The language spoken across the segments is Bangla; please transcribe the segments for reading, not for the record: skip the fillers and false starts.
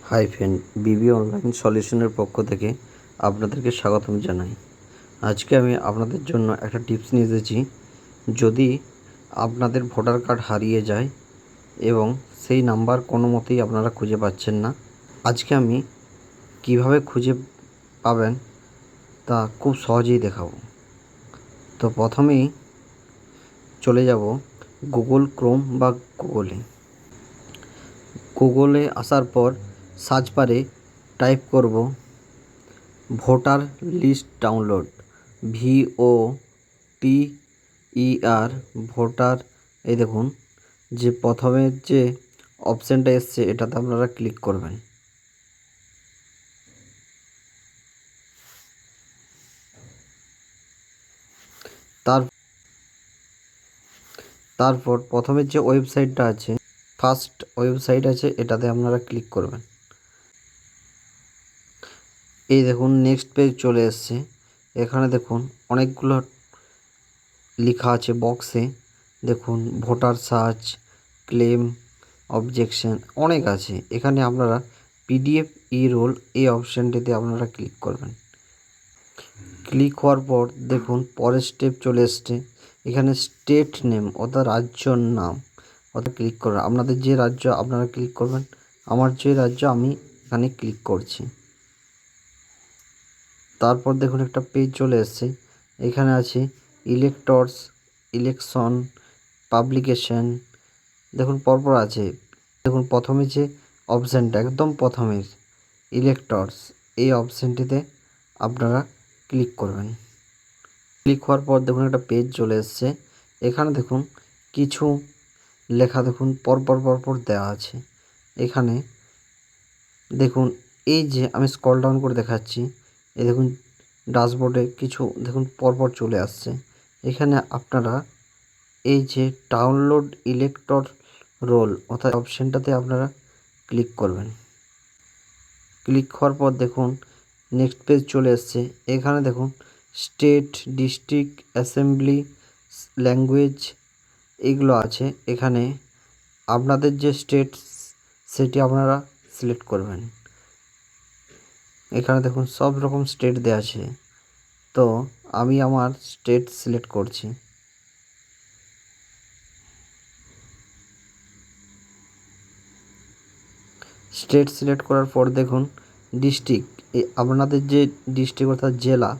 হাই ফ্রেন্ড, বিবি অনলাইন সলিউশনের পক্ষ থেকে আপনাদেরকে স্বাগতম জানাই। আজকে আমি আপনাদের জন্য একটা টিপস নিয়ে এসেছি। যদি আপনাদের ভোটার কার্ড হারিয়ে যায় এবং সেই নাম্বার কোনো মতেই আপনারা খুঁজে পাচ্ছেন না, আজকে আমি কিভাবে খুঁজে পাবেন তা খুব সহজেই দেখাবো। তো প্রথমেই চলে যাব গুগল ক্রোম বা গুগলে আসার পর সার্চ বারে টাইপ করব voter list download, VOTER voter. এই দেখুন যে প্রথমের যে অপশানটা এসছে এটাতে আপনারা ক্লিক করবেন। তারপর প্রথমের যে ওয়েবসাইটটা আছে, ফার্স্ট ওয়েবসাইট আছে, এটাতে আপনারা ক্লিক করবেন। এই দেখুন নেক্সট পেজ চলে এসছে। এখানে দেখুন অনেকগুলো লেখা আছে বক্সে। দেখুন ভোটার সার্চ, ক্লেম, অবজেকশন অনেক আছে। এখানে আপনারা PDF ই রোল এই অপশানটিতে আপনারা ক্লিক করবেন। ক্লিক হওয়ার পর দেখুন পরের স্টেপ চলে এসছে। এখানে স্টেট নেম অর্থাৎ রাজ্যর নাম অর্থাৎ ক্লিক করবেন। আপনাদের যে রাজ্য আপনারা ক্লিক করবেন। আমার যে রাজ্য আমি এখানে ক্লিক করছি। তারপর দেখুন একটা পেজ চলে এসছে। এখানে আছে ইলেক্টরস, ইলেকশন, পাবলিকেশন। দেখুন পরপর আছে। দেখুন প্রথমে যে অপশানটা একদম প্রথমের ইলেক্টরস, এই অপশানটিতে আপনারা ক্লিক করবেন। ক্লিক হওয়ার পর দেখুন একটা পেজ চলে এসছে। এখানে দেখুন কিছু লেখা দেখুন পরপর দেওয়া আছে। এখানে দেখুন এই যে আমি স্ক্রল ডাউন করে দেখাচ্ছি, এই দেখুন ড্যাশবোর্ডে কিছু দেখুন পরপর চলে আসছে। এখানে আপনারা এই যে ডাউনলোড ইলেক্টর রোল অর্থাৎ অপশানটাতে আপনারা ক্লিক করবেন। ক্লিক হওয়ার পর দেখুন নেক্সট পেজ চলে এসছে। এখানে দেখুন স্টেট, ডিস্ট্রিক্ট, অ্যাসেম্বলি, ল্যাঙ্গুয়েজ এগুলো আছে। এখানে আপনাদের যে স্টেট সেটি আপনারা সিলেক্ট করবেন। এখানে দেখুন সব রকম স্টেট দেওয়া আছে, তো আমি আমার স্টেট সিলেক্ট করছি। স্টেট সিলেক্ট করার পর দেখুন ডিস্ট্রিক্ট, আপনাদের যে ডিস্ট্রিক্ট অর্থাৎ জেলা,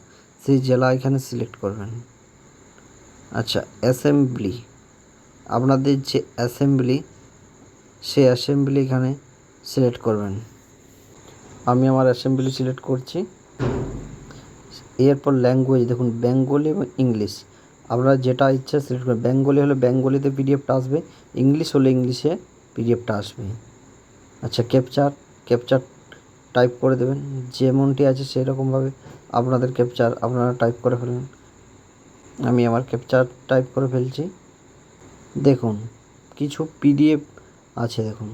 সেই জেলা এখানে সিলেক্ট করবেন। আচ্ছা, অ্যাসেম্বলি, আপনাদের যে অ্যাসেম্বলি সেই অ্যাসেম্বলি এখানে সিলেক্ট করবেন। আমি আমার অ্যাসেম্বলি সিলেক্ট করছি। এরপর ল্যাঙ্গুয়েজ দেখুন বেঙ্গলি এবং ইংলিশ, আপনারা যেটা ইচ্ছা সিলেক্ট করবেন। বেঙ্গলি হলে বেঙ্গলিতে পিডিএফটা আসবে, ইংলিশ হলে ইংলিশে পিডিএফটা আসবে। আচ্ছা, ক্যাপচার টাইপ করে দেবেন। যেমনটি আছে সেই রকমভাবে আপনাদের ক্যাপচার আপনারা টাইপ করে ফেলুন। আমি আমার ক্যাপচার টাইপ করে ফেলছি। দেখুন কিছু PDF আছে দেখুন,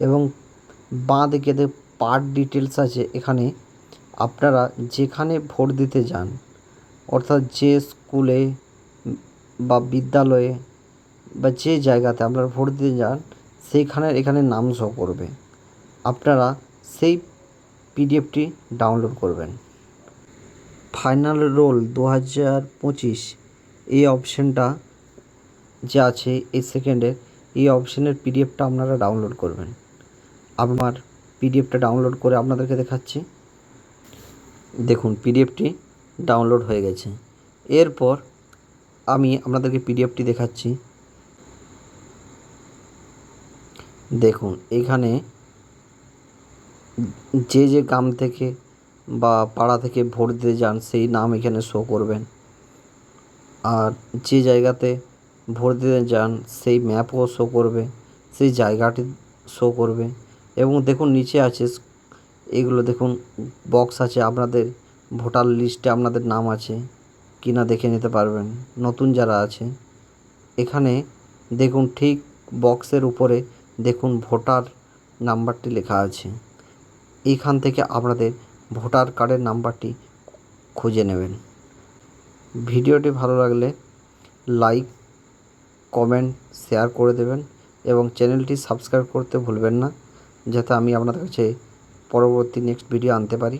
এবং বাঁ দিকে পার্ট ডিটেলস আছে। এখানে আপনারা যেখানে ভোট দিতে যান অর্থাৎ যে স্কুলে বা বিদ্যালয়ে বা যে জায়গাতে আপনারা ভোট দিতে যান সেইখানের এখানে নাম শো করবে। আপনারা সেই PDFটি ডাউনলোড করবেন। ফাইনাল রোল 2025 এই অপশানটা যে আছে এই সেকেন্ডের, এই অপশানের PDFটা আপনারা ডাউনলোড করবেন। আমার PDFটা ডাউনলোড করে আপনাদেরকে দেখাচ্ছি। দেখুন PDFটি ডাউনলোড হয়ে গেছে। এরপর আমি আপনাদেরকে PDFটি দেখাচ্ছি। দেখুন এখানে যে গ্রাম থেকে বা পাড়া থেকে ভোট দিতে যান সেই নাম এখানে শো করবেন, আর যে জায়গাতে ভোট দিতে যান সেই ম্যাপও শো করবে, সেই জায়গাটি শো করবে। এবং দেখুন নিচে আছে এগুলো দেখুন বক্স আছে, আপনাদের ভোটার লিস্টে আপনাদের নাম আছে কি না দেখে নিতে পারবেন নতুন যারা আছে। এখানে দেখুন ঠিক বক্সের উপরে দেখুন ভোটার নাম্বারটি লেখা আছে। এইখান থেকে আপনাদের ভোটার কার্ডের নাম্বারটি খুঁজে নেবেন। ভিডিওটি ভালো লাগলে লাইক, কমেন্ট, শেয়ার করে দেবেন এবং চ্যানেলটি সাবস্ক্রাইব করতে ভুলবেন না, যাতে আমি আপনাদের কাছে পরবর্তী নেক্সট ভিডিও আনতে পারি।